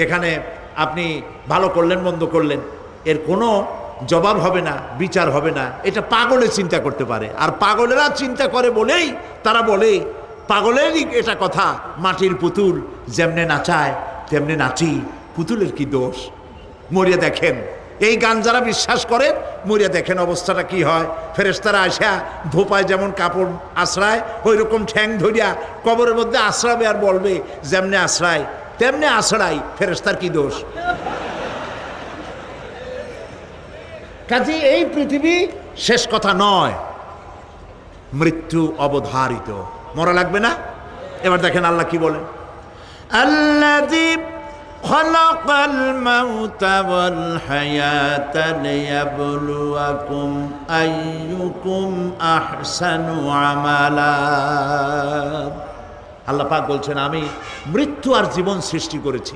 এখানে আপনি ভালো করলেন মন্দ করলেন, এর কোনো জবাব হবে না, বিচার হবে না, এটা পাগলে চিন্তা করতে পারে। আর পাগলেরা চিন্তা করে বলেই তারা বলে, পাগলেরই এটা কথা, মাটির পুতুল যেমনে নাচায় তেমনে নাচি, পুতুলের কি দোষ। মরিয়া দেখেন, এই গান যারা বিশ্বাস করে মরিয়া দেখেন অবস্থাটা কি হয়। ফেরেশতারা আসা ধোপায় যেমন কাপড় আশ্রায়, ওই রকম ঠ্যাং ধরিয়া কবরের মধ্যে আশ্রাবে আর বলবে যেমনে আশ্রায় তেমনি আশ্রাই, ফেরেশতার কি দোষ। কাজে এই পৃথিবী শেষ কথা নয়, মৃত্যু অবধারিত, মরা লাগবে না। এবার দেখেন আল্লাহ কি বলেন, আল্লাযী খালাকাল মাউতা ওয়াল হায়াতা লিয়াবলুয়াকুম আইয়ুকুম আহসানু আমালা। আল্লাহ পাক বলছেন, আমি মৃত্যু আর জীবন সৃষ্টি করেছি